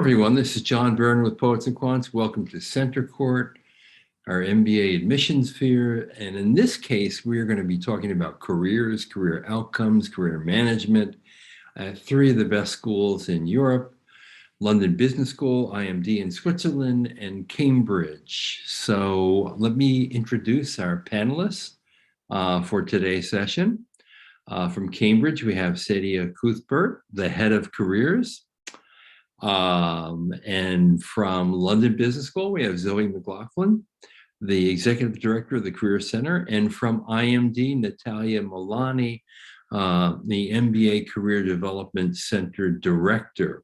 everyone. This is John Byrne with Poets and Quants. Welcome to CentreCourt, our MBA admissions fair. And in this case, we're going to be talking about careers, career outcomes, career management at three of the best schools in Europe: London Business School, IMD in Switzerland, and Cambridge. So let me introduce our panelists for today's session. From Cambridge, we have Sadia Cuthbert, the head of careers. And from London Business School, we have Zoe McLaughlin, the executive director of the Career Center. And from IMD, Natalia Milani, the MBA Career Development Center director.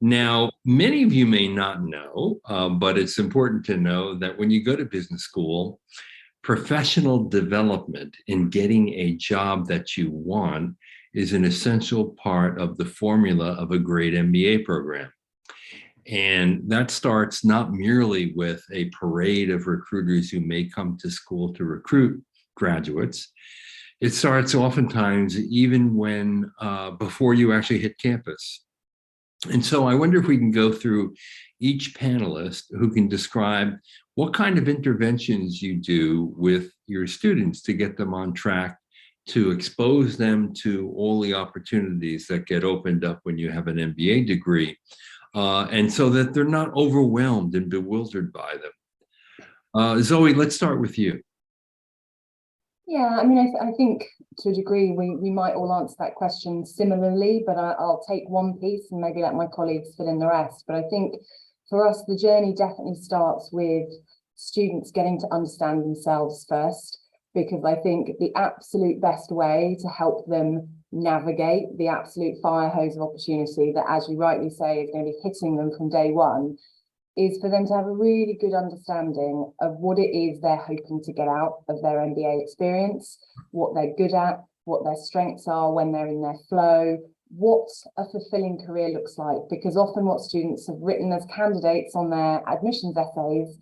Now, many of you may not know, but it's important to know that when you go to business school, professional development in getting a job that you want is an essential part of the formula of a great MBA program. And that starts not merely with a parade of recruiters who may come to school to recruit graduates. It starts oftentimes even when before you actually hit campus. And so I wonder if we can go through each panelist who can describe what kind of interventions you do with your students to get them on track, to expose them to all the opportunities that get opened up when you have an MBA degree, and so that they're not overwhelmed and bewildered by them. Zoe, let's start with you. Yeah, I mean, I think to a degree we might all answer that question similarly, but I'll take one piece and maybe let my colleagues fill in the rest. But I think for us, the journey definitely starts with students getting to understand themselves first, because I think the absolute best way to help them navigate the absolute fire hose of opportunity that, as you rightly say, is going to be hitting them from day one, is for them to have a really good understanding of what it is they're hoping to get out of their MBA experience, what they're good at, what their strengths are when they're in their flow, what a fulfilling career looks like. Because often what students have written as candidates on their admissions essays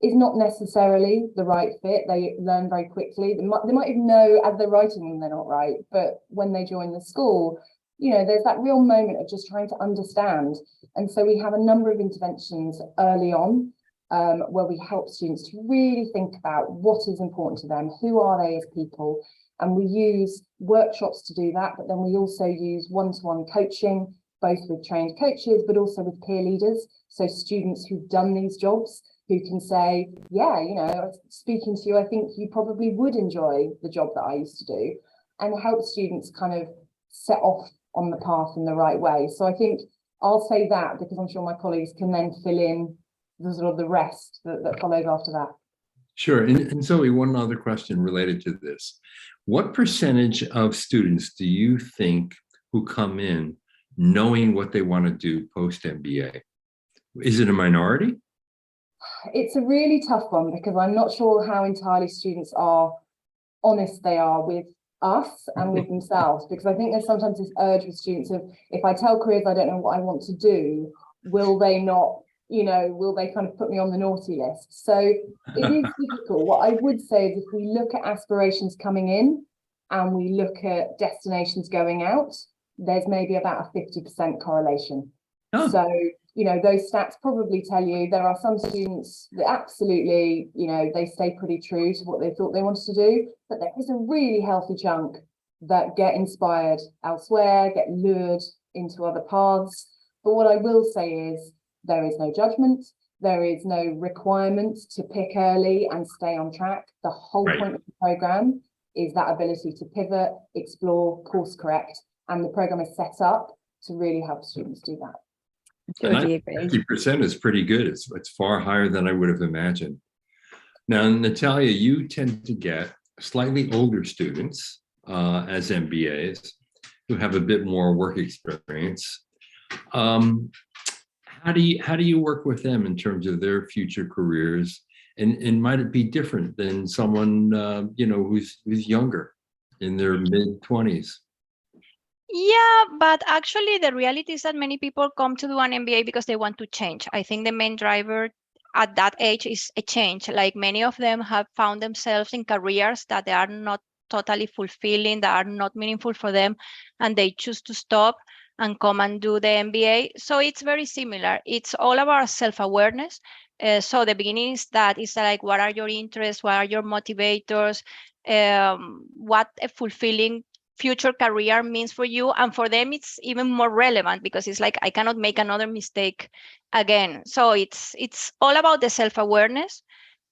is not necessarily the right fit. They learn very quickly. They might even know as they're writing them they're not right, but when they join the school, you know, there's that real moment of just trying to understand. And so we have a number of interventions early on where we help students to really think about what is important to them, who are they as people, and we use workshops to do that, but then we also use one-to-one coaching, both with trained coaches, but also with peer leaders. So students who've done these jobs who can say, yeah, you know, speaking to you, I think you probably would enjoy the job that I used to do, and help students kind of set off on the path in the right way. So I think I'll say that because I'm sure my colleagues can then fill in the sort of the rest that follows after that. Sure. And Zoe, one other question related to this. What percentage of students do you think who come in knowing what they want to do post-MBA? Is it a minority? It's a really tough one because I'm not sure how entirely students are honest they are with us and with themselves, because I think there's sometimes this urge with students of, if I tell careers I don't know what I want to do, will they not, you know, will they kind of put me on the naughty list? So it is difficult. What I would say is if we look at aspirations coming in and we look at destinations going out, there's maybe about a 50% correlation. Oh. So, you know, those stats probably tell you there are some students that absolutely, you know, they stay pretty true to what they thought they wanted to do, but there is a really healthy chunk that get inspired elsewhere, get lured into other paths. But what I will say is there is no judgment, there is no requirement to pick early and stay on track. The whole point of the program is that ability to pivot, explore, course correct, and the program is set up to really help students do that. 50% is pretty good. It's far higher than I would have imagined. Now, Natalia, you tend to get slightly older students as MBAs who have a bit more work experience. How do you work with them in terms of their future careers? And might it be different than someone you know, who's younger, in their mid-20s? Yeah, but actually the reality is that many people come to do an MBA because they want to change. I think the main driver at that age is a change. Like many of them have found themselves in careers that they are not totally fulfilling, that are not meaningful for them, and they choose to stop. and come and do the MBA. So it's very similar. It's all about self-awareness. So the beginning is that it's like, what are your interests? What are your motivators? What a fulfilling future career means for you. And for them, it's even more relevant because it's like, I cannot make another mistake again. So it's all about the self-awareness.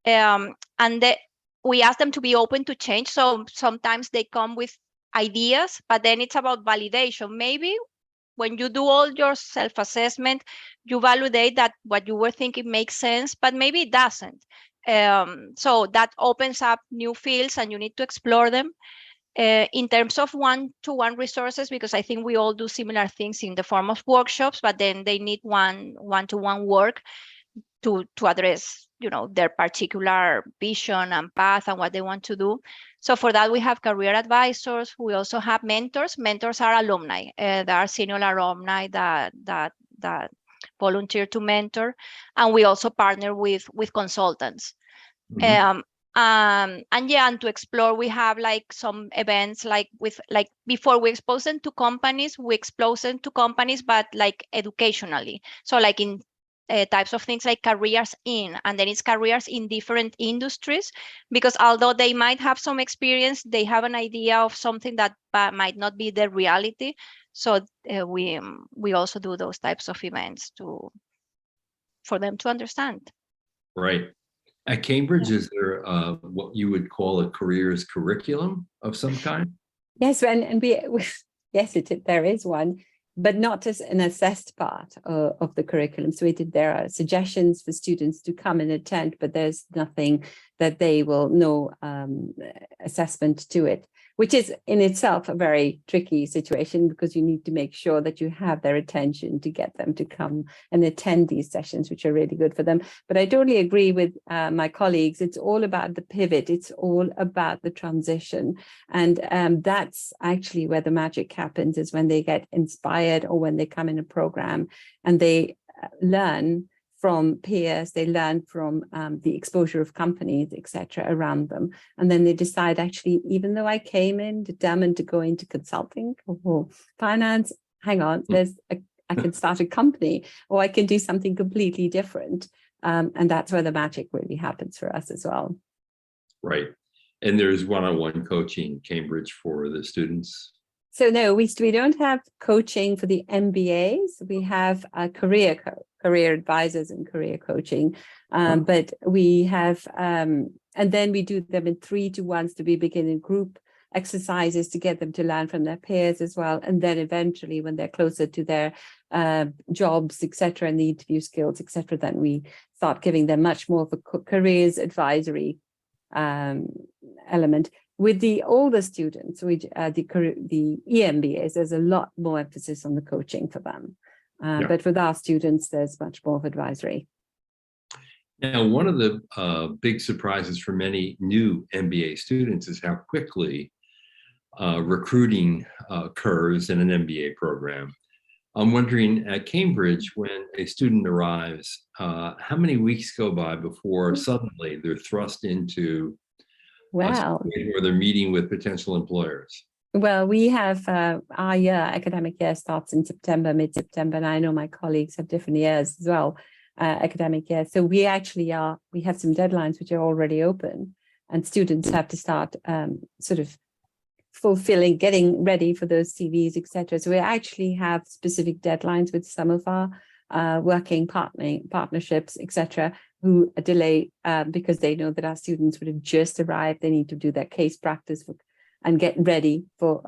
And we ask them to be open to change. So sometimes they come with ideas, but then it's about validation. Maybe when you do all your self-assessment, you validate that what you were thinking makes sense, but maybe it doesn't. So that opens up new fields and you need to explore them. In terms of one-to-one resources, because I think we all do similar things in the form of workshops, but then they need one-to-one work to address, their particular vision and path and what they want to do. So for that, we have career advisors. We also have mentors. Mentors are alumni. There are senior alumni that volunteer to mentor, and we also partner with consultants. Mhm. And to explore, we have like some events before we expose them to companies, but like educationally. So like in types of things like careers in, and then it's careers in different industries, because although they might have some experience, they have an idea of something that might not be the reality. So we also do those types of events for them to understand. Right. At Cambridge, is there what you would call a careers curriculum of some kind? Yes, and yes, there is one, but not as an assessed part of the curriculum. So there are suggestions for students to come and attend, but there's nothing that they will know assessment to it, which is in itself a very tricky situation, because you need to make sure that you have their attention to get them to come and attend these sessions, which are really good for them. But I totally agree with my colleagues. It's all about the pivot. It's all about the transition. And that's actually where the magic happens, is when they get inspired or when they come in a program and they learn from peers, they learn from the exposure of companies, etc., around them. And then they decide, actually, even though I came in determined to go into consulting or finance, hang on, I can start a company, or I can do something completely different. And that's where the magic really happens for us as well. Right. And there's one-on-one coaching in Cambridge for the students. So no, we don't have coaching for the MBAs. We have career advisors and career coaching, but we have, and then we do them in 3-to-1s to be beginning group exercises to get them to learn from their peers as well. And then eventually, when they're closer to their jobs, etc., and the interview skills, etc., then we start giving them much more of a careers advisory element. With the older students, the EMBAs, there's a lot more emphasis on the coaching for them. But with our students, there's much more of advisory. Now, one of the big surprises for many new MBA students is how quickly recruiting occurs in an MBA program. I'm wondering, at Cambridge, when a student arrives, how many weeks go by before suddenly they're thrust into Wow. or they're meeting with potential employers? Well, we have our academic year starts in September, mid-September, and I know my colleagues have different years as well, academic year. So we have some deadlines which are already open, and students have to start sort of getting ready for those CVs, etc. So we actually have specific deadlines with some of our working partnerships, etc., who delay because they know that our students would have just arrived. They need to do their case practice and get ready for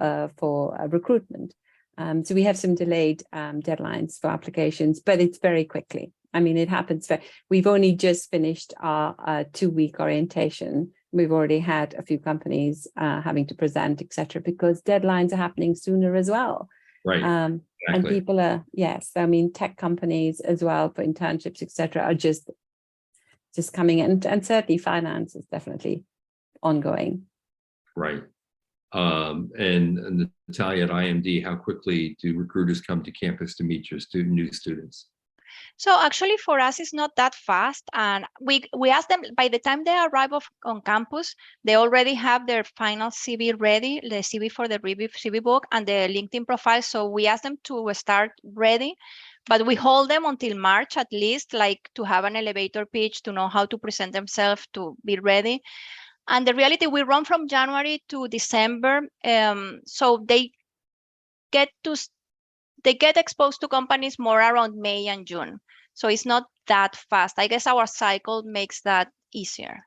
recruitment. So we have some delayed deadlines for applications, but it's very quickly. I mean, it happens. We've only just finished our 2-week orientation. We've already had a few companies having to present, etc., because deadlines are happening sooner as well. Right. Exactly. And people are, yes, I mean, tech companies as well for internships, etc., are just coming in, and certainly finance is definitely ongoing. Right. And Natalia, at IMD, how quickly do recruiters come to campus to meet your new students? So actually for us, it's not that fast. And we ask them, by the time they arrive on campus, they already have their final CV ready, the CV for the CV book and the LinkedIn profile. So we ask them to start ready, but we hold them until March at least, like to have an elevator pitch, to know how to present themselves, to be ready. And the reality, we run from January to December. So they get exposed to companies more around May and June. So it's not that fast. I guess our cycle makes that easier.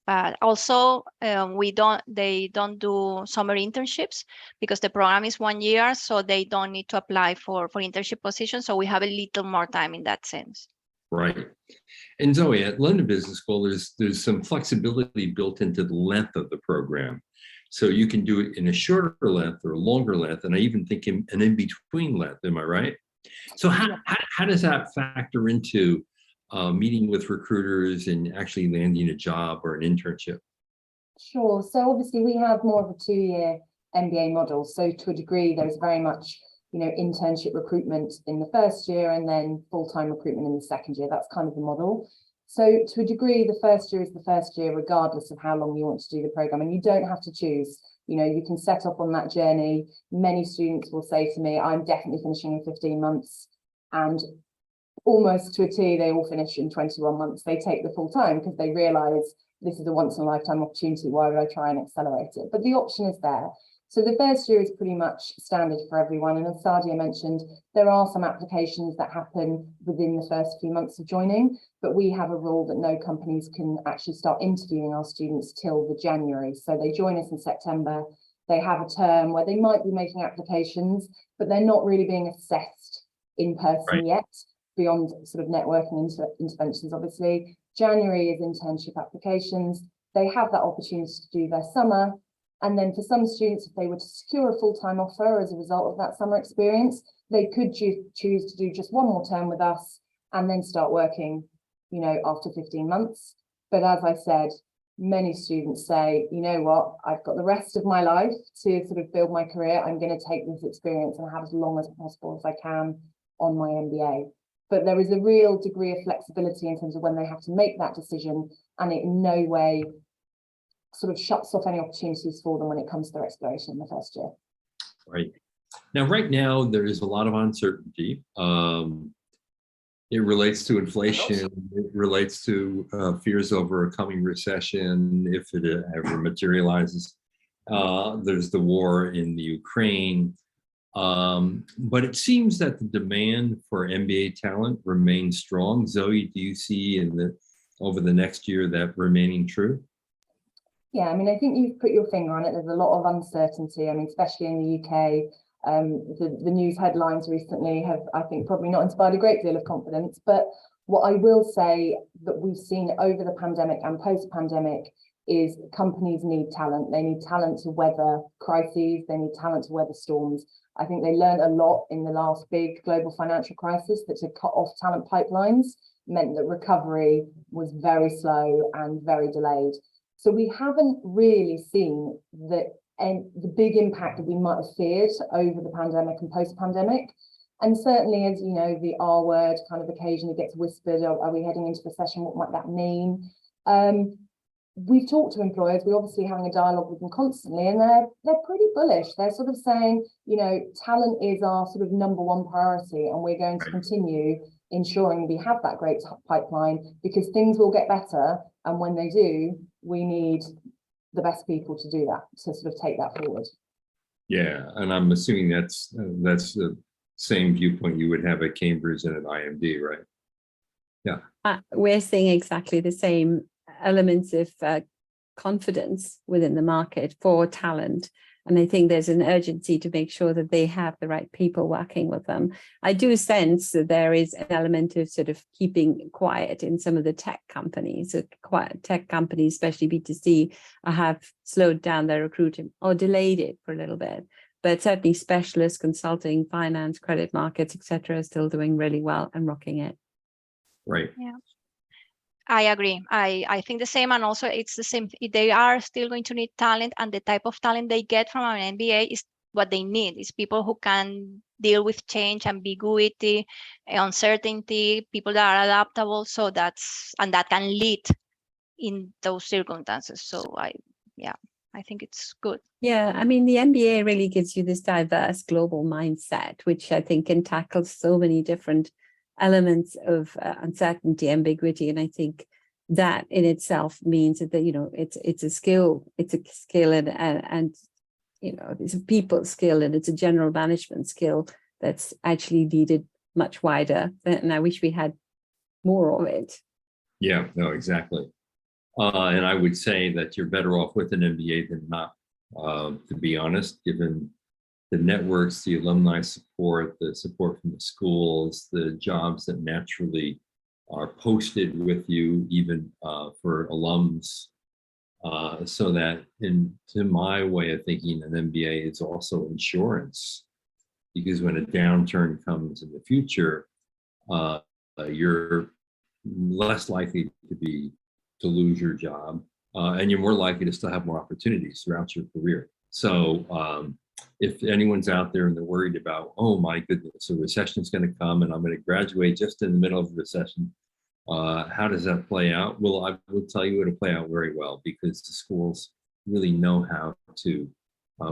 But also they don't do summer internships because the program is 1 year, so they don't need to apply for internship positions. So we have a little more time in that sense. Right. And Zoe, at London Business School, there's some flexibility built into the length of the program. So you can do it in a shorter length or a longer length, and I even think an in-between length, am I right? So how does that factor into meeting with recruiters and actually landing a job or an internship? Sure. So obviously we have more of a 2-year MBA model. So to a degree, there's very much, internship recruitment in the first year and then full-time recruitment in the second year. That's kind of the model. So to a degree, the first year is the first year, regardless of how long you want to do the program. And you don't have to choose. You can set off on that journey. Many students will say to me, I'm definitely finishing in 15 months. And almost to a T, they all finish in 21 months. They take the full time because they realize this is a once in a lifetime opportunity. Why would I try and accelerate it? But the option is there. So the first year is pretty much standard for everyone. And as Sadia mentioned, there are some applications that happen within the first few months of joining, but we have a rule that no companies can actually start interviewing our students till the January. So they join us in September. They have a term where they might be making applications, but they're not really being assessed in person yet, beyond sort of networking interventions, obviously. January is internship applications. They have that opportunity to do their summer. And then for some students, if they were to secure a full-time offer as a result of that summer experience, they could choose to do just one more term with us and then start working, after 15 months. But as I said, many students say, you know what, I've got the rest of my life to sort of build my career. I'm going to take this experience and have as long as possible as I can on my MBA. But there is a real degree of flexibility in terms of when they have to make that decision, and it in no way sort of shuts off any opportunities for them when it comes to their exploration in the first year. Right. Now, right now, there is a lot of uncertainty. It relates to inflation. It relates to fears over a coming recession, if it ever materializes. There's the war in the Ukraine. But it seems that the demand for MBA talent remains strong. Zoe, do you see over the next year that remaining true? Yeah, I mean, I think you've put your finger on it. There's a lot of uncertainty. I mean, especially in the UK, the news headlines recently have, I think, probably not inspired a great deal of confidence. But what I will say that we've seen over the pandemic and post-pandemic is companies need talent. They need talent to weather crises. They need talent to weather storms. I think they learned a lot in the last big global financial crisis, that to cut off talent pipelines meant that recovery was very slow and very delayed. So we haven't really seen the big impact that we might have feared over the pandemic and post-pandemic. And certainly, as you know, the R word kind of occasionally gets whispered, are we heading into recession? What might that mean? We've talked to employers. We're obviously having a dialogue with them constantly, and they're pretty bullish. They're sort of saying, talent is our sort of #1 priority, and we're going to continue ensuring we have that great pipeline, because things will get better. And when they do, we need the best people to do that, to sort of take that forward. Yeah, and I'm assuming that's the same viewpoint you would have at Cambridge and at IMD, right? Yeah. We're seeing exactly the same elements of confidence within the market for talent. And I think there's an urgency to make sure that they have the right people working with them. I do sense that there is an element of sort of keeping quiet in some of the tech companies. So tech companies, especially B2C, have slowed down their recruiting or delayed it for a little bit. But certainly specialist consulting, finance, credit markets, etc., are still doing really well and rocking it. Right. Yeah. I agree. I think the same, and also it's the same. They are still going to need talent, and the type of talent they get from an MBA is what they need. Is people who can deal with change, ambiguity, uncertainty, people that are adaptable. So that can lead in those circumstances. So I think it's good. Yeah, I mean, the MBA really gives you this diverse global mindset, which I think can tackle so many different elements of uncertainty, ambiguity. And I think that in itself means that, it's a skill, and it's a people skill, and it's a general management skill that's actually needed much wider. And I wish we had more of it. Yeah, no, exactly. And I would say that you're better off with an MBA than not, to be honest, given the networks, the alumni support, the support from the schools, the jobs that naturally are posted with you, even for alums. So that to my way of thinking, an MBA is also insurance, because when a downturn comes in the future, you're less likely to lose your job, and you're more likely to still have more opportunities throughout your career. So if anyone's out there and they're worried about, oh my goodness, a recession is going to come and I'm going to graduate just in the middle of the recession, how does that play out? Well, I would tell you it'll play out very well, because the schools really know how to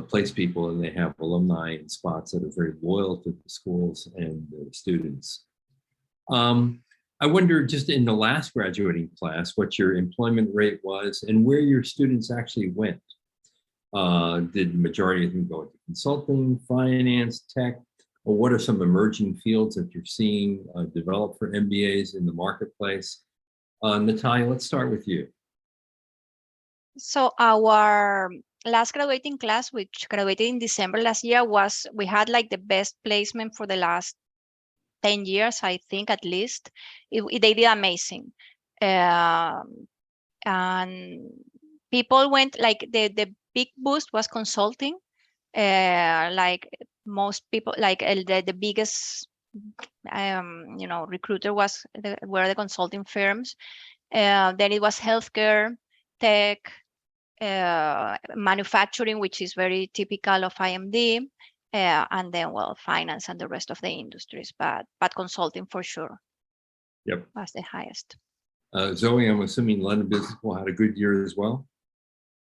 place people, and they have alumni in spots that are very loyal to the schools and the students. I wonder, just in the last graduating class, what your employment rate was and where your students actually went. Did the majority of them go into consulting, finance, tech, or what are some emerging fields that you're seeing develop for MBAs in the marketplace? Natalia, let's start with you. So our last graduating class, which graduated in December last year, we had like the best placement for the last 10 years, I think, at least. They did amazing. And people went, like the big boost was consulting. Like most people, like the biggest recruiter were the consulting firms. Then it was healthcare, tech, manufacturing, which is very typical of IMD. And then, well, finance and the rest of the industries, but consulting for sure. Yep, was the highest. Zoe, I'm assuming London Business School had a good year as well.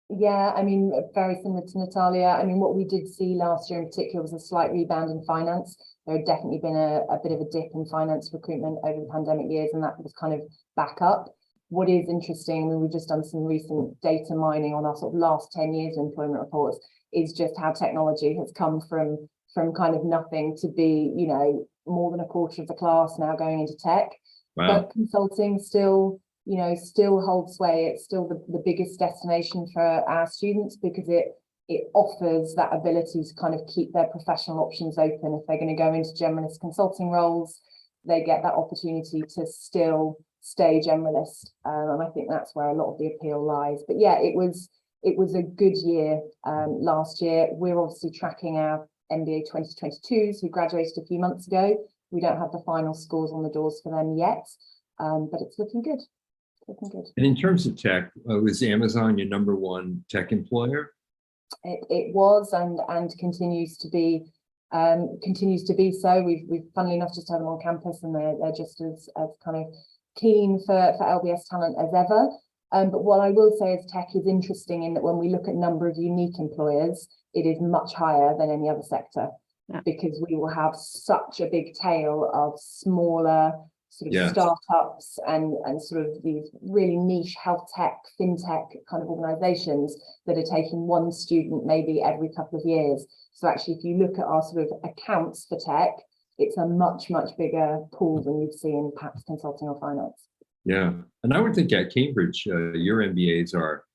Yeah, I mean, very similar to Natalia. I mean, what we did see last year in particular was a slight rebound in finance. There had definitely been a bit of a dip in finance recruitment over the pandemic years, and that was kind of back up. What is interesting, we've just done some recent data mining on our sort of last 10 years of employment reports, is just how technology has come from kind of nothing to be, more than a quarter of the class now going into tech. Wow. But consulting still holds sway. It's still the biggest destination for our students, because it offers that ability to kind of keep their professional options open. If they're going to go into generalist consulting roles, they get that opportunity to still stay generalist. And I think that's where a lot of the appeal lies. But yeah, it was a good year last year. We're obviously tracking our MBA 2022s who graduated a few months ago. We don't have the final scores on the doors for them yet, but it's looking good. And in terms of tech, was Amazon your #1 tech employer? It was and continues to be so. We've funnily enough just had them on campus, and they're just as kind of keen for LBS talent as ever. But what I will say is tech is interesting in that when we look at number of unique employers, it is much higher than any other sector, because we will have such a big tail of smaller sort of startups and sort of these really niche health tech, fintech kind of organizations that are taking one student maybe every couple of years. So actually, if you look at our sort of accounts for tech, it's a much, much bigger pool than you'd see in perhaps consulting or finance. Yeah, and I would think at Cambridge, your MBAs are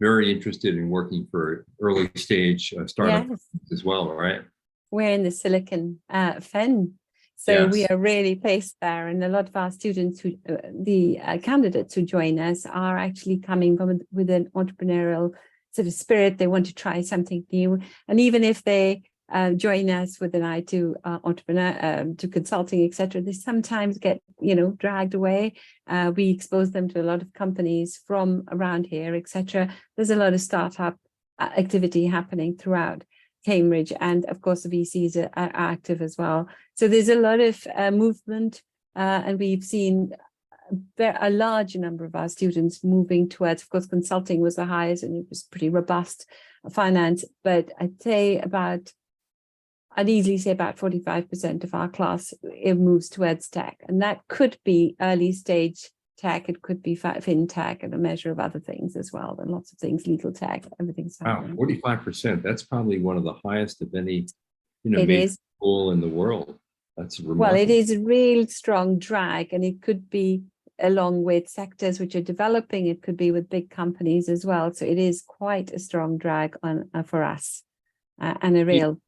very interested in working for early stage startups as well, right? We're in the Silicon Fen. So we are really placed there, and a lot of our students, the candidates who join us, are actually coming with an entrepreneurial sort of spirit. They want to try something new, and even if they join us with an eye to entrepreneur, to consulting, etc., they sometimes get dragged away. We expose them to a lot of companies from around here, etc. There's a lot of startup activity happening throughout. Cambridge, and of course the VCs are active as well. So there's a lot of movement, and we've seen a large number of our students moving towards, of course, consulting was the highest and it was pretty robust, finance, but I'd easily say about 45% of our class, it moves towards tech, and that could be early stage tech, it could be fintech and a measure of other things as well, and lots of things, legal tech, everything's happening. Wow, 45%. That's probably one of the highest of any, It major is. school in the world. That's remarkable. Well, it is a real strong drag, and it could be along with sectors which are developing, it could be with big companies as well. So it is quite a strong drag on for us, and a real.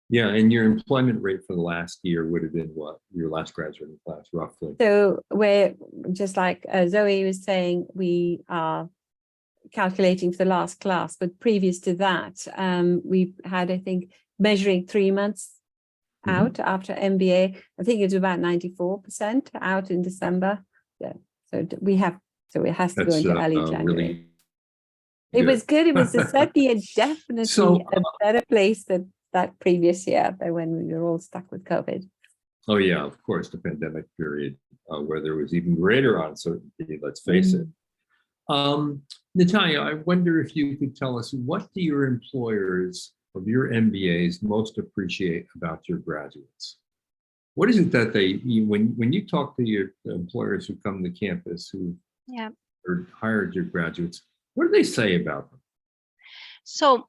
Yeah, and your employment rate for the last year would have been what? Your last graduating class, roughly? So we're just like Zoe was saying, we are calculating for the last class, but previous to that, we had, I think, measuring 3 months out after MBA. I think it's about 94% out in December. Yeah, so it has to go into early January. Really it good. was good. It was certainly definitely a better place than that previous year, but when we were all stuck with COVID. Oh yeah, of course, the pandemic period, where there was even greater uncertainty, let's face it. Natalia, I wonder if you could tell us, what do your employers of your MBAs most appreciate about your graduates? What is it that when you talk to your employers who come to campus who or hired your graduates, what do they say about them? So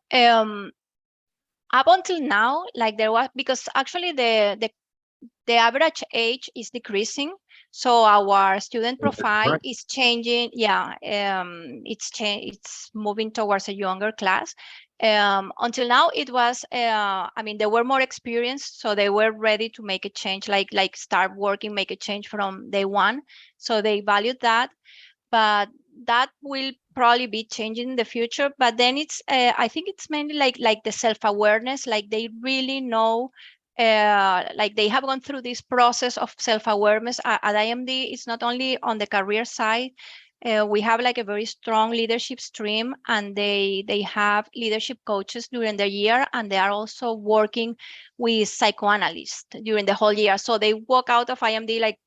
up until now, like there was, because actually the average age is decreasing, so our student profile is changing. Yeah, it's moving towards a younger class. Until now, it was, I mean, they were more experienced, so they were ready to make a change, like start working, make a change from day one. So they valued that, but that will probably be changing in the future. But then it's, I think it's mainly like the self-awareness, like they really know, like they have gone through this process of self-awareness. At IMD, it's not only on the career side. We have like a very strong leadership stream, and they have leadership coaches during the year, and they are also working with psychoanalysts during the whole year. So they walk out of IMD like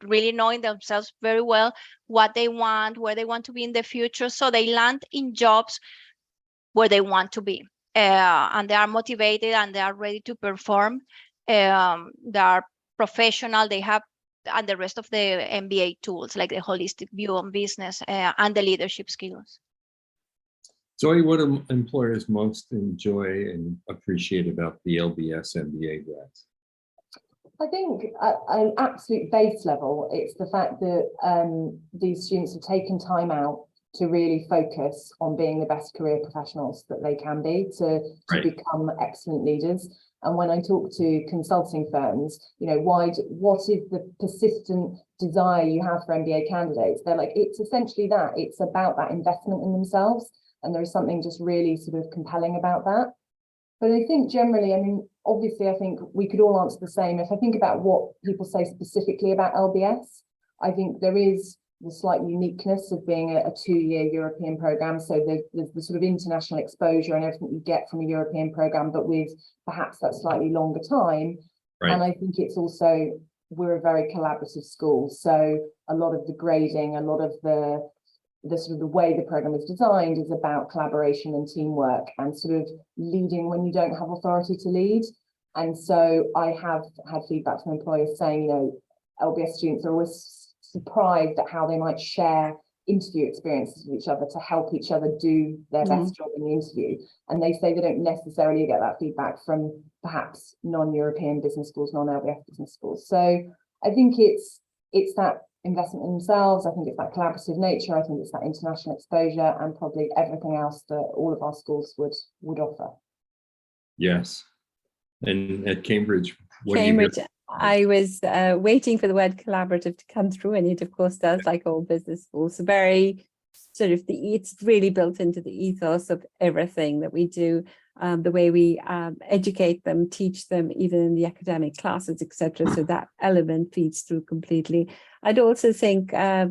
really knowing themselves very well, what they want, where they want to be in the future. So they land in jobs where they want to be, and they are motivated and they are ready to perform. They are professional. They have and the rest of the MBA tools, like the holistic view on business and the leadership skills. Zoe, what do employers most enjoy and appreciate about the LBS MBA grads? I think at an absolute base level, it's the fact that these students have taken time out to really focus on being the best career professionals that they can be, to become excellent leaders. And when I talk to consulting firms, what is the persistent desire you have for MBA candidates? They're like, it's essentially that. It's about that investment in themselves. And there is something just really sort of compelling about that. But I think generally, I mean, obviously, I think we could all answer the same. If I think about what people say specifically about LBS, I think there is the slight uniqueness of being a 2-year European program. So there's the sort of international exposure and everything you get from a European program, but with perhaps that slightly longer time. And I think it's also, we're a very collaborative school. So a lot of the grading, a lot of the sort of the way the program is designed is about collaboration and teamwork and sort of leading when you don't have authority to lead. And so I have had feedback from employers saying, LBS students are always surprised at how they might share interview experiences with each other to help each other do their best job in the interview. And they say they don't necessarily get that feedback from perhaps non-European business schools, non-LBS business schools. So I think it's that investment in themselves. I think it's that collaborative nature. I think it's that international exposure and probably everything else that all of our schools would offer. Yes. And at Cambridge, Cambridge, I was waiting for the word collaborative to come through, and it of course does, like all business schools. Very sort of it's really built into the ethos of everything that we do. the way we educate them, teach them, even in the academic classes, etc. So that element feeds through completely. I'd also think that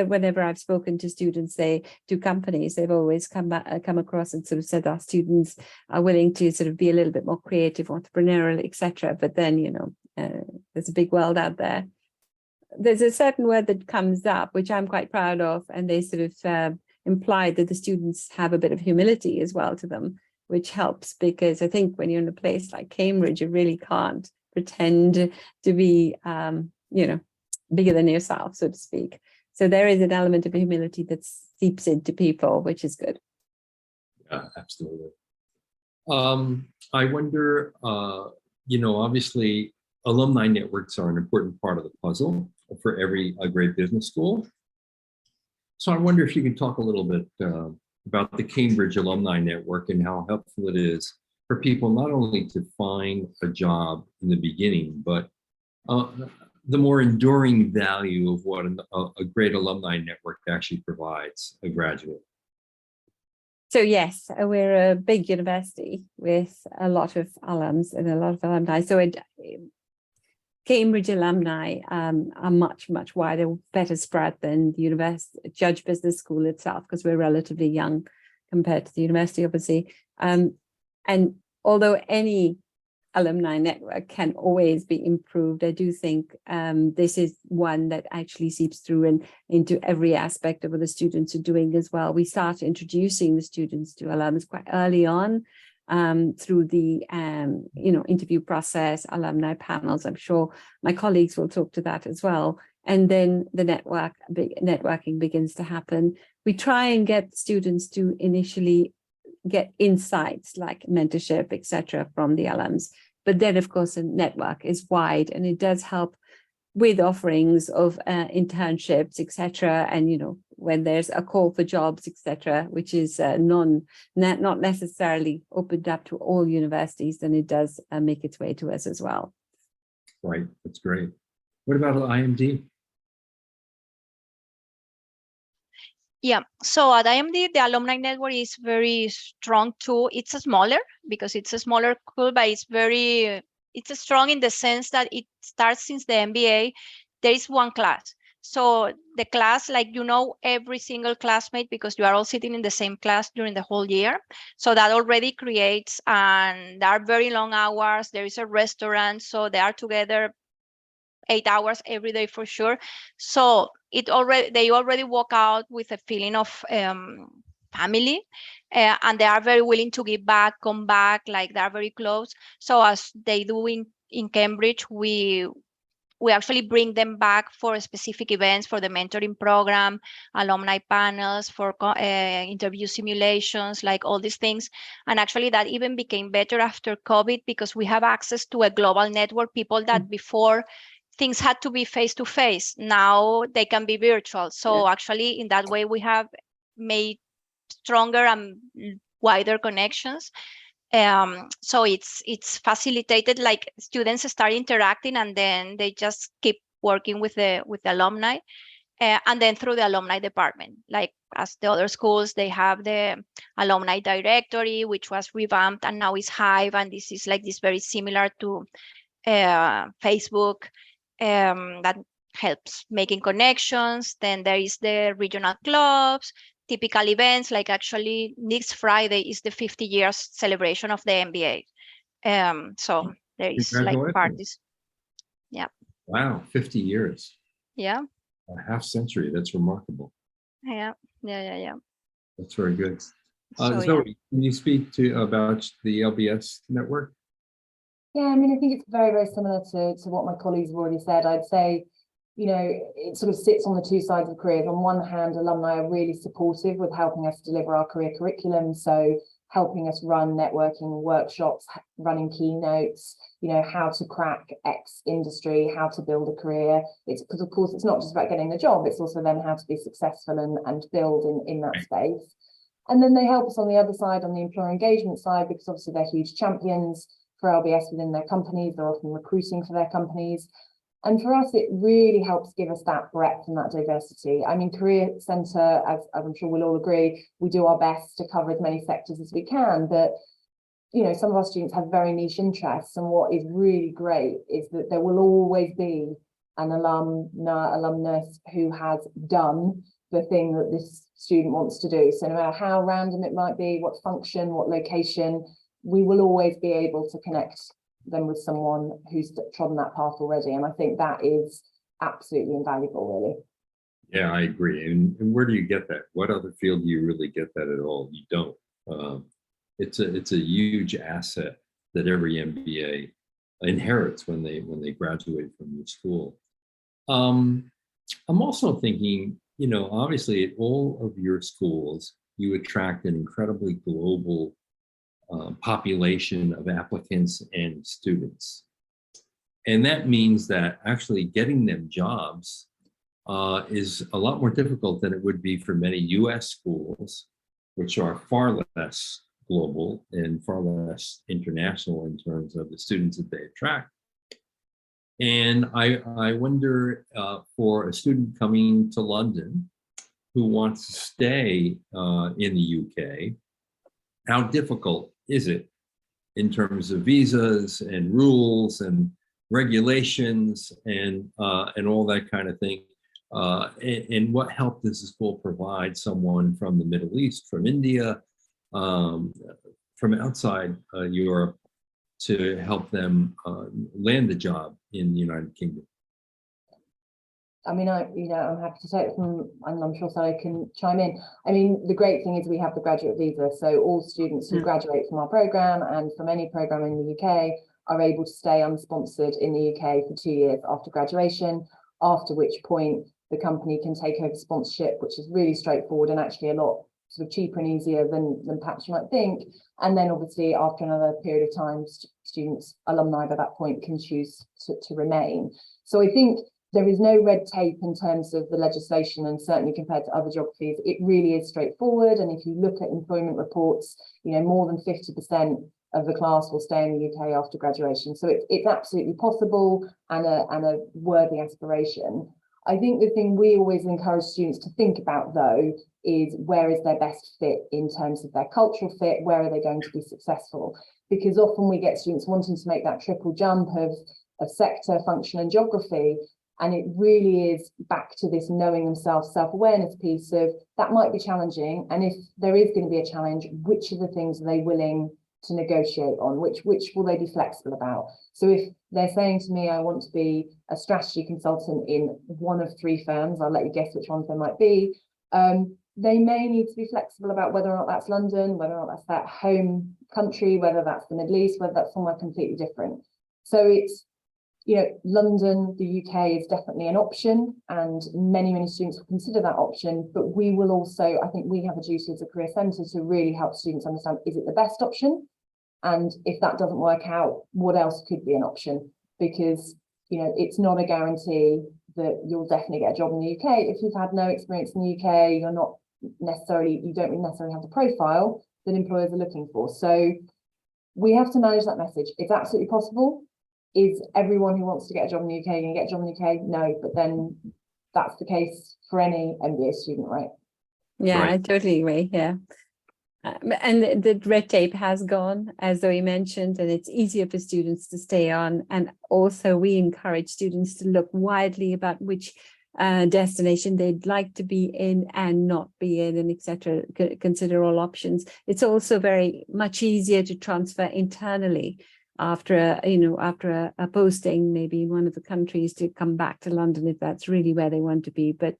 whenever I've spoken to students, to companies, they've always come across and sort of said our students are willing to sort of be a little bit more creative, entrepreneurial, etc. But then, there's a big world out there. There's a certain word that comes up, which I'm quite proud of, and they sort of imply that the students have a bit of humility as well to them, which helps, because I think when you're in a place like Cambridge, you really can't pretend to be, bigger than yourself, so to speak. So there is an element of humility that seeps into people, which is good. Yeah, absolutely. I wonder, obviously, alumni networks are an important part of the puzzle for a great business school. So I wonder if you can talk a little bit about the Cambridge Alumni Network and how helpful it is for people not only to find a job in the beginning, but the more enduring value of what a great alumni network actually provides a graduate. So yes, we're a big university with a lot of alums and a lot of alumni. So Cambridge alumni are much, much wider, better spread than the Judge Business School itself, because we're relatively young compared to the university, obviously. And although any alumni network can always be improved, I do think this is one that actually seeps through into every aspect of what the students are doing as well. We start introducing the students to alums quite early on through the interview process, alumni panels. I'm sure my colleagues will talk to that as well. And then the networking begins to happen. We try and get students to initially get insights like mentorship, etc., from the alums. But then, of course, the network is wide, and it does help with offerings of internships, etc. And when there's a call for jobs, etc., which is not necessarily opened up to all universities, then it does make its way to us as well. Right, that's great. What about IMD? Yeah, so at IMD, the alumni network is very strong too. It's a smaller, because it's a smaller school, but it's strong in the sense that it starts since the MBA. There is one class. So the class, every single classmate, because you are all sitting in the same class during the whole year. So that already creates, and there are very long hours. There is a restaurant, so they are together 8 hours every day for sure. So they already walk out with a feeling of family, and they are very willing to give back, come back, like they are very close. So as they do in Cambridge, we actually bring them back for specific events, for the mentoring program, alumni panels, for interview simulations, like all these things. And actually that even became better after COVID, because we have access to a global network, people that before things had to be face-to-face. Now they can be virtual. So actually in that way, we have made stronger and wider connections. So it's facilitated, like students start interacting, and then they just keep working with the alumni, and then through the alumni department, like as the other schools, they have the alumni directory, which was revamped and now is Hive, and this is like this very similar to Facebook, that helps making connections. Then there is the regional clubs, typical events, like actually next Friday is the 50 years celebration of the MBA. So there is like parties. Yeah. Wow, 50 years. Yeah. A half century. That's remarkable. Yeah. That's very good. So, Zoe, can you speak about the LBS network? Yeah, I mean, I think it's very, very similar to what my colleagues have already said. I'd say, it sort of sits on the two sides of careers. On one hand, alumni are really supportive with helping us deliver our career curriculum. So helping us run networking workshops, running keynotes, how to crack X industry, how to build a career. It's because, of course, it's not just about getting a job. It's also then how to be successful and build in that space. And then they help us on the other side, on the employer engagement side, because obviously they're huge champions for LBS within their companies. They're often recruiting for their companies. And for us, it really helps give us that breadth and that diversity. I mean, Career Centre, as I'm sure we'll all agree, we do our best to cover as many sectors as we can, but some of our students have very niche interests, and what is really great is that there will always be an alumnus who has done the thing that this student wants to do. So no matter how random it might be, what function, what location, we will always be able to connect them with someone who's trodden that path already. And I think that is absolutely invaluable, really. Yeah, I agree. And where do you get that? What other field do you really get that at all? You don't. It's a huge asset that every MBA inherits when they graduate from the school. I'm also thinking, obviously at all of your schools, you attract an incredibly global population of applicants and students. And that means that actually getting them jobs is a lot more difficult than it would be for many US schools, which are far less global and far less international in terms of the students that they attract. And I wonder for a student coming to London who wants to stay in the UK, how difficult is it in terms of visas and rules and regulations and all that kind of thing? And what help does the school provide someone from the Middle East, from India, from outside Europe to help them land a job in the United Kingdom? I mean, I'm happy to take it from, and I'm sure Sally can chime in. I mean, the great thing is we have the graduate visa, so all students who graduate from our program and from any program in the UK are able to stay unsponsored in the UK for 2 years after graduation, after which point the company can take over sponsorship, which is really straightforward and actually a lot sort of cheaper and easier than perhaps you might think. And then obviously after another period of time, students, alumni by that point can choose to remain. So I think there is no red tape in terms of the legislation, and certainly compared to other geographies, it really is straightforward. And if you look at employment reports, more than 50% of the class will stay in the UK after graduation. So it's absolutely possible and a worthy aspiration. I think the thing we always encourage students to think about, though, is where is their best fit in terms of their cultural fit, where are they going to be successful? Because often we get students wanting to make that triple jump of sector, function and geography, and it really is back to this knowing themselves, self-awareness piece of that might be challenging, and if there is going to be a challenge, which are the things are they willing to negotiate on, which will they be flexible about? So if they're saying to me, I want to be a strategy consultant in one of 3 firms, I'll let you guess which ones they might be, they may need to be flexible about whether or not that's London, whether or not that's that home country, whether that's the Middle East, whether that's somewhere completely different. So it's, London, the UK is definitely an option, and many students will consider that option, but we will also, I think we have a duty as a career centre to really help students understand, is it the best option? And if that doesn't work out, what else could be an option? Because, it's not a guarantee that you'll definitely get a job in the UK. If you've had no experience in the UK, you don't really necessarily have the profile that employers are looking for. So we have to manage that message. It's absolutely possible. Is everyone who wants to get a job in the UK going to get a job in the UK? No, but then that's the case for any MBA student, right? Yeah, Right. I totally agree. Yeah. And the red tape has gone, as Zoe mentioned, and it's easier for students to stay on. And also we encourage students to look widely about which destination they'd like to be in and not be in, and etc. Consider all options. It's also very much easier to transfer internally after a posting, maybe in one of the countries, to come back to London if that's really where they want to be. But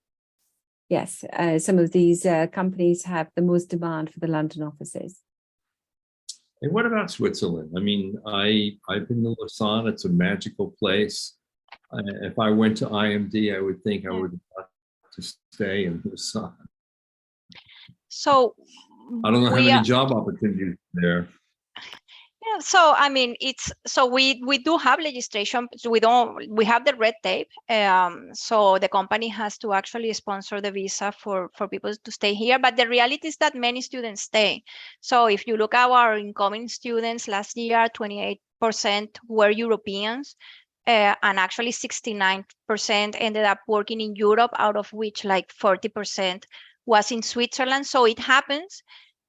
yes, some of these companies have the most demand for the London offices. And what about Switzerland? I mean, I've been to Lausanne. It's a magical place. If I went to IMD, I would think I would want to stay in Lausanne. So I don't know how many job opportunities there. Yeah, so I mean, we do have legislation. So we have the red tape. So the company has to actually sponsor the visa for people to stay here. But the reality is that many students stay. So if you look at our incoming students last year, 28% were Europeans, and actually 69% ended up working in Europe, out of which like 40% was in Switzerland. So it happens,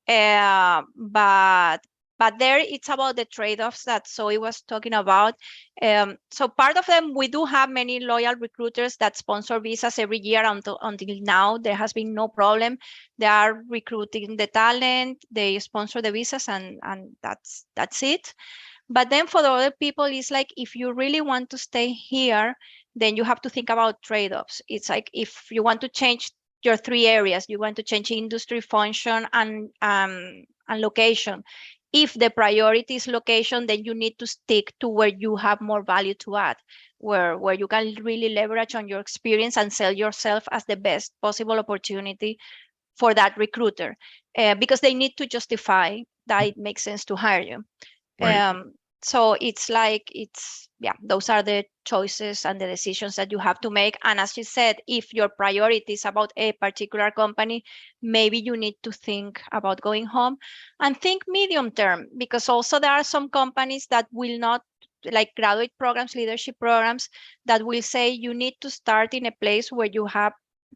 but but there it's about the trade-offs that Zoe was talking about. So part of them, we do have many loyal recruiters that sponsor visas every year until now. There has been no problem. They are recruiting the talent, they sponsor the visas, and that's it. But then for the other people, it's like, if you really want to stay here, then you have to think about trade-offs. It's like, if you want to change your 3 areas, you want to change industry, function, and location. If the priority is location, then you need to stick to where you have more value to add, where you can really leverage on your experience and sell yourself as the best possible opportunity for that recruiter, because they need to justify that it makes sense to hire you. Right. So it's like, those are the choices and the decisions that you have to make. And as you said, if your priority is about a particular company, maybe you need to think about going home and think medium term, because also there are some companies that will not, like graduate programs, leadership programs, that will say you need to start in a place where you have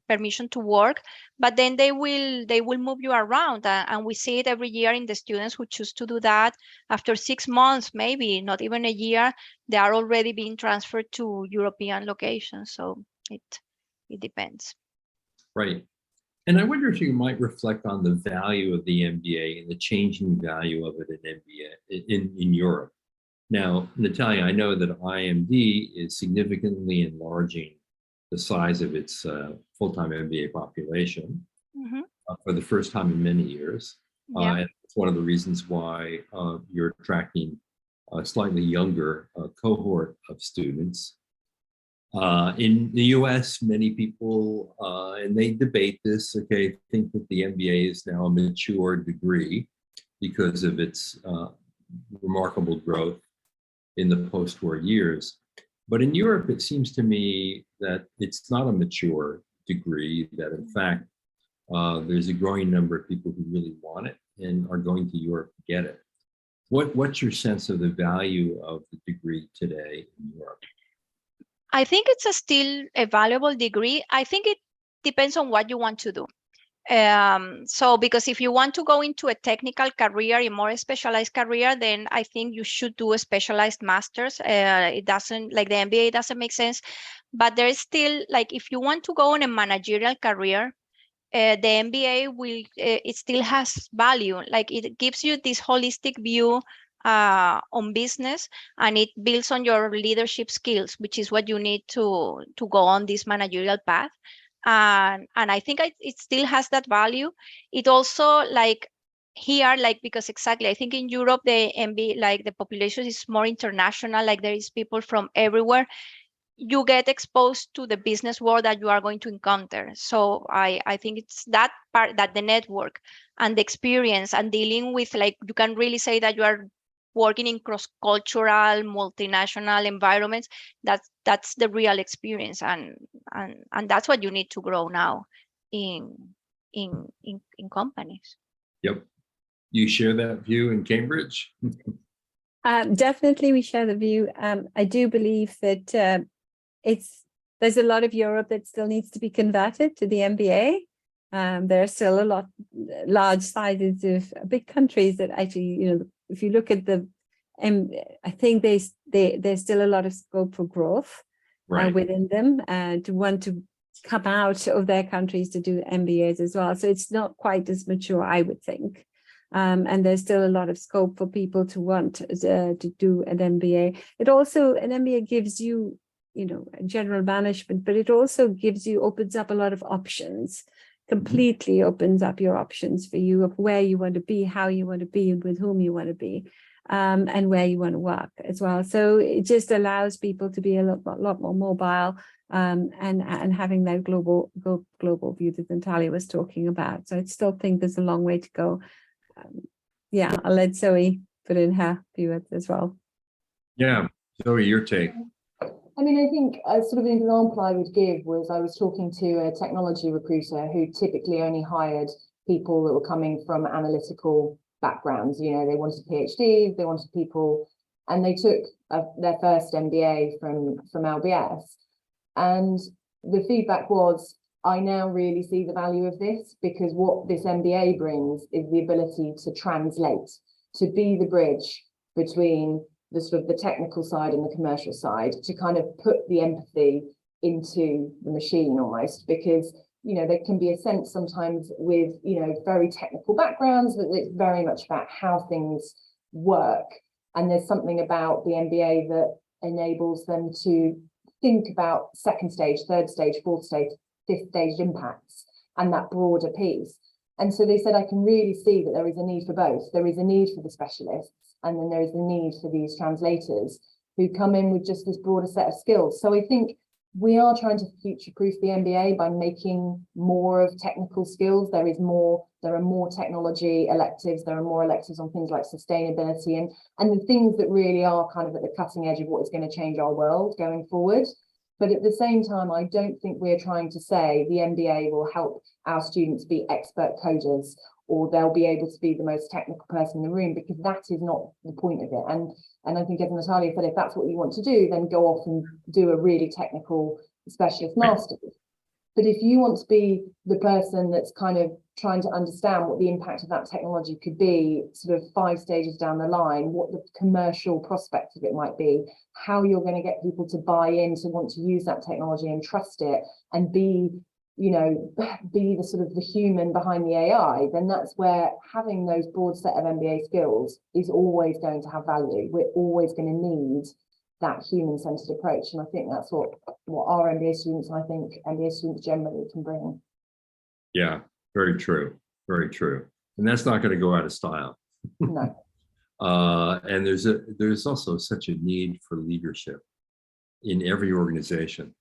permission to work, but then they will move you around, and we see it every year in the students who choose to do that. After 6 months, maybe not even a year, they are already being transferred to European locations. So it depends. Right. And I wonder if you might reflect on the value of the MBA and the changing value of it in MBA in Europe. Now, Natalia, I know that IMD is significantly enlarging the size of its full-time MBA population for the first time in many years. Yeah. And it's one of the reasons why you're attracting a slightly younger cohort of students. In the US, many people, and they debate this, okay, think that the MBA is now a mature degree because of its remarkable growth in the post-war years. But in Europe, it seems to me that it's not a mature degree, that in fact, there's a growing number of people who really want it and are going to Europe to get it. What's your sense of the value of the degree today in Europe? I think it's still a valuable degree. I think it depends on what you want to do. So because if you want to go into a technical career, a more specialized career, then I think you should do a specialized master's. It doesn't, like the MBA doesn't make sense, but there is still, like, if you want to go on a managerial career, the MBA will, it still has value. Like, it gives you this holistic view on business, and it builds on your leadership skills, which is what you need to go on this managerial path. And I think it still has that value. It also, like here, like, because exactly, I think in Europe, the MBA, like the population is more international, like there is people from everywhere. You get exposed to the business world that you are going to encounter. So I think it's that part, that the network and the experience and dealing with, like, you can really say that you are working in cross-cultural, multinational environments. That's the real experience, and that's what you need to grow now in companies. Yep. You share that view in Cambridge? Definitely, we share the view. I do believe that there's a lot of Europe that still needs to be converted to the MBA. There are still a lot large sizes of big countries that actually, if you look at I think there's still a lot of scope for growth within them, to want to come out of their countries to do MBAs as well. So it's not quite as mature, I would think. And there's still a lot of scope for people to want to do an MBA. An MBA gives you, general management, but it also opens up a lot of options, completely opens up your options for you of where you want to be, how you want to be, and with whom you want to be, and where you want to work as well. So it just allows people to be a lot more mobile, and having that global view that Natalia was talking about. So I still think there's a long way to go. I'll let Zoe put in her view as well. Yeah, Zoe, your take. I mean, I think sort of an example I would give was, I was talking to a technology recruiter who typically only hired people that were coming from analytical backgrounds. They wanted PhDs, they wanted people, and they took their first MBA from LBS. And the feedback was, I now really see the value of this, because what this MBA brings is the ability to translate. to be the bridge between the sort of the technical side and the commercial side, to kind of put the empathy into the machine almost, because there can be a sense sometimes with very technical backgrounds that it's very much about how things work, and there's something about the MBA that enables them to think about second stage, third stage, fourth stage, fifth stage impacts and that broader piece. And so they said, I can really see that there is a need for both. There is a need for the specialists, and then there is a need for these translators who come in with just this broader set of skills. So I think we are trying to future-proof the MBA by making more of technical skills. There are more technology electives, there are more electives on things like sustainability and the things that really are kind of at the cutting edge of what is going to change our world going forward. But at the same time, I don't think we're trying to say the MBA will help our students be expert coders, or they'll be able to be the most technical person in the room, because that is not the point of it. And I think, as Natalia said, if that's what you want to do, then go off and do a really technical specialist master's. But if you want to be the person that's kind of trying to understand what the impact of that technology could be, sort of 5 stages down the line, what the commercial prospect of it might be, how you're going to get people to buy in, to want to use that technology and trust it, and be the sort of the human behind the AI, then that's where having those broad set of MBA skills is always going to have value. We're always going to need that human-centered approach, and I think that's what our MBA students, and I think MBA students generally, can bring. Yeah, very true, very true. And that's not going to go out of style. No. And there's also such a need for leadership in every organization.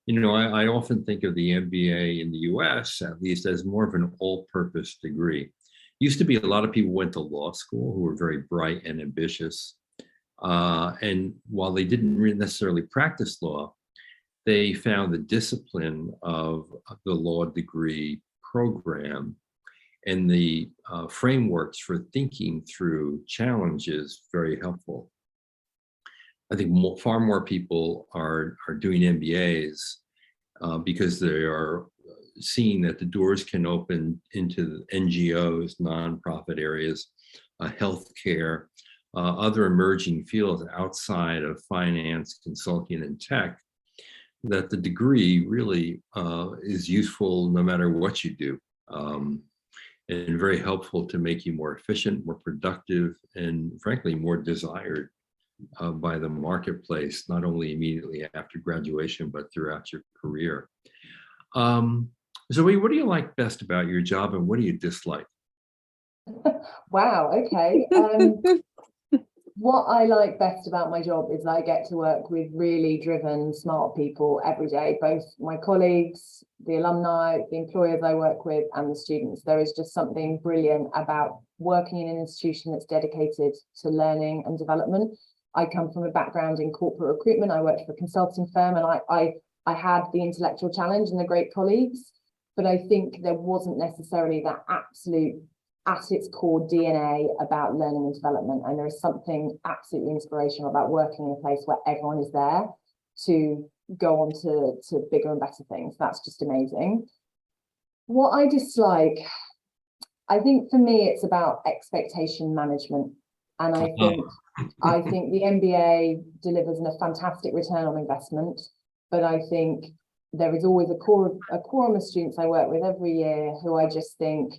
I often think of the MBA in the US, at least, as more of an all-purpose degree. Used to be a lot of people went to law school who were very bright and ambitious. And while they didn't really necessarily practice law, they found the discipline of the law degree program and the frameworks for thinking through challenges very helpful. I think far more people are doing MBAs because they are seeing that the doors can open into NGOs, nonprofit areas, healthcare, other emerging fields outside of finance, consulting, and tech, that the degree really is useful no matter what you do, and very helpful to make you more efficient, more productive, and frankly, more desired by the marketplace, not only immediately after graduation, but throughout your career. Zoe, what do you like best about your job, and what do you dislike? Wow, okay. What I like best about my job is I get to work with really driven, smart people every day, both my colleagues, the alumni, the employers I work with, and the students. There is just something brilliant about working in an institution that's dedicated to learning and development. I come from a background in corporate recruitment. I worked for a consulting firm, and I had the intellectual challenge and the great colleagues, but I think there wasn't necessarily that absolute, at its core, DNA about learning and development. And there is something absolutely inspirational about working in a place where everyone is there to go on to bigger and better things. That's just amazing. What I dislike, I think for me, it's about expectation management. And I think the MBA delivers a fantastic return on investment, but I think there is always a quorum of students I work with every year who I just think,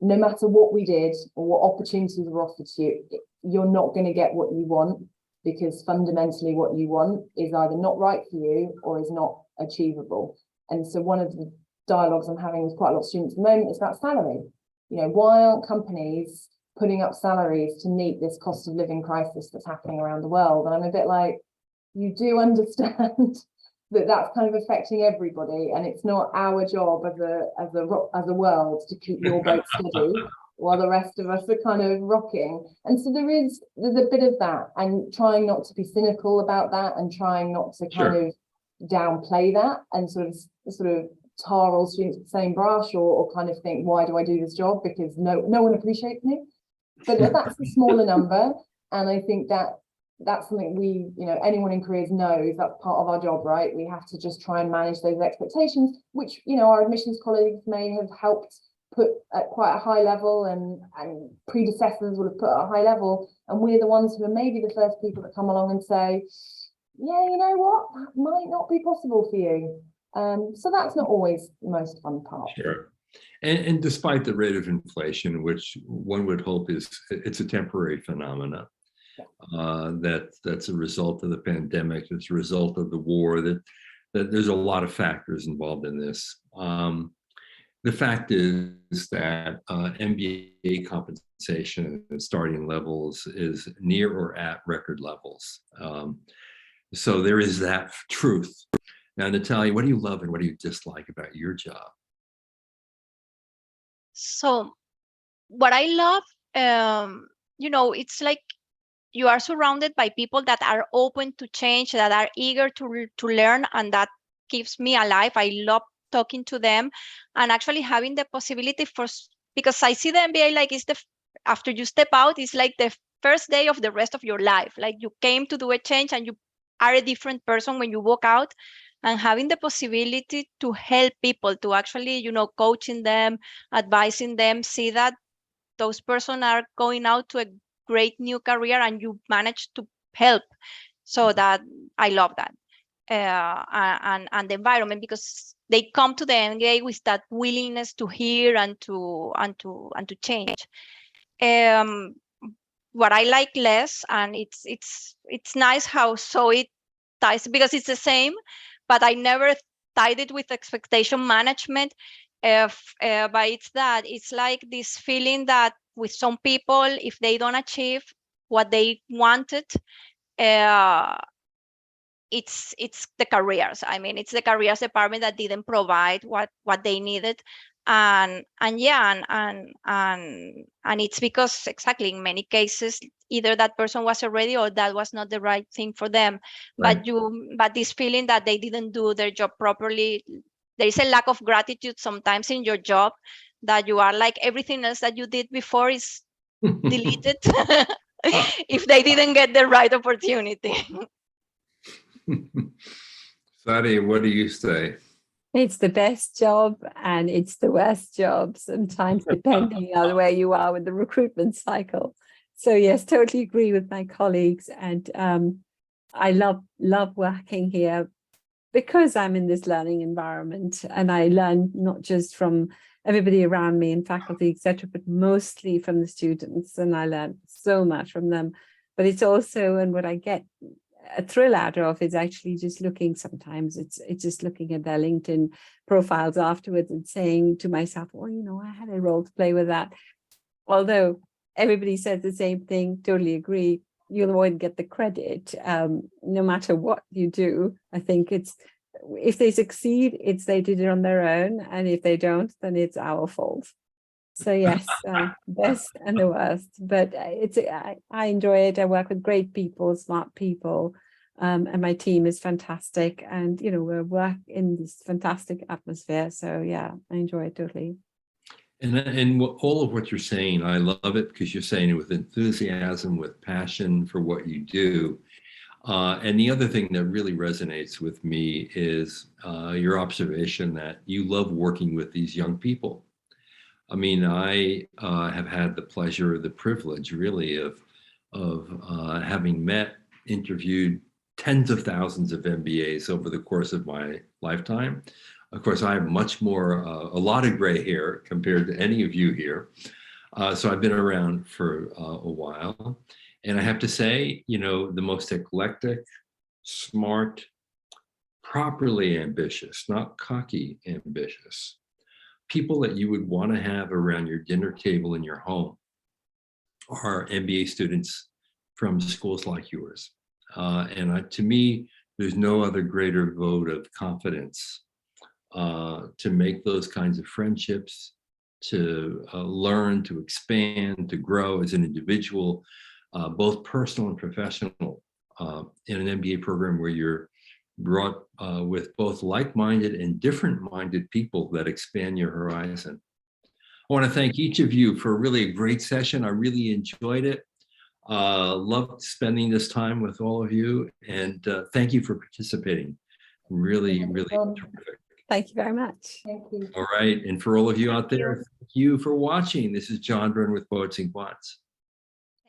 no matter what we did or what opportunities were offered to you, you're not going to get what you want, because fundamentally what you want is either not right for you or is not achievable. And so one of the dialogues I'm having with quite a lot of students at the moment is about salary. Why aren't companies putting up salaries to meet this cost of living crisis that's happening around the world? And I'm a bit like, you do understand that that's kind of affecting everybody, and it's not our job as a world to keep your boat steady while the rest of us are kind of rocking. And so there's a bit of that, and trying not to be cynical about that, and trying not to kind of downplay that and sort of tar all students with the same brush, or kind of think, why do I do this job? Because no one appreciates me. But that's a smaller number, and I think that's something we, anyone in careers knows that's part of our job, right? We have to just try and manage those expectations, which, our admissions colleagues may have helped put at quite a high level, and predecessors will have put at a high level, and we're the ones who are maybe the first people that come along and say, yeah, you know what, that might not be possible for you. So that's not always the most fun part. Sure. And despite the rate of inflation, which one would hope it's a temporary phenomena, that's a result of the pandemic, it's a result of the war, that there's a lot of factors involved in this. The fact is that MBA compensation at starting levels is near or at record levels. So there is that truth. Now, Natalia, what do you love and what do you dislike about your job? So what I love, it's like you are surrounded by people that are open to change, that are eager to learn, and that keeps me alive. I love talking to them and actually having the possibility because I see the MBA like after you step out, it's like the first day of the rest of your life. Like you came to do a change and you are a different person when you walk out, and having the possibility to help people, to actually, coaching them, advising them, see that those persons are going out to a great new career and you manage to help. So that I love that. And the environment, because they come to the MBA with that willingness to hear and to change. What I like less, and it's nice how it ties, because it's the same, but I never tied it with expectation management. But it's like this feeling that with some people, if they don't achieve what they wanted, it's the careers. I mean, it's the careers department that didn't provide what they needed, and it's because exactly in many cases either that person wasn't ready or that was not the right thing for them. Right. But this feeling that they didn't do their job properly, there is a lack of gratitude sometimes in your job, that you are like everything else that you did before is deleted if they didn't get the right opportunity. Sadi, what do you say? It's the best job and it's the worst job sometimes, depending on where you are with the recruitment cycle. So yes, totally agree with my colleagues. And I love working here because I'm in this learning environment, and I learn not just from everybody around me and faculty, etc., but mostly from the students. And I learn so much from them. But it's also, and what I get a thrill out of is actually just looking, sometimes it's just looking at their LinkedIn profiles afterwards and saying to myself, oh, I had a role to play with that. Although everybody says the same thing, totally agree, you won't get the credit no matter what you do. I think it's, if they succeed, it's they did it on their own, and if they don't, then it's our fault. So yes, best and the worst, but I enjoy it. I work with great people, smart people, and my team is fantastic, and we work in this fantastic atmosphere. So yeah, I enjoy it totally. And all of what you're saying, I love it, because you're saying it with enthusiasm, with passion for what you do. And the other thing that really resonates with me is your observation that you love working with these young people. I mean, I have had the pleasure, the privilege, really, of having interviewed tens of thousands of MBAs over the course of my lifetime. Of course, I have much more, a lot of gray hair compared to any of you here. So I've been around for a while. And I have to say, the most eclectic, smart, properly ambitious, not cocky ambitious, people that you would want to have around your dinner table in your home are MBA students from schools like yours. To me, there's no other greater vote of confidence to make those kinds of friendships, to learn, to expand, to grow as an individual, both personal and professional, in an MBA program where you're brought with both like-minded and different-minded people that expand your horizon. I want to thank each of you for really a great session. I really enjoyed it. Loved spending this time with all of you, and thank you for participating. Really, really terrific. Thank you very much. Thank you. All right. And for all of you out Thank you. there, thank you for watching. This is John Byrne with Poets and Quants.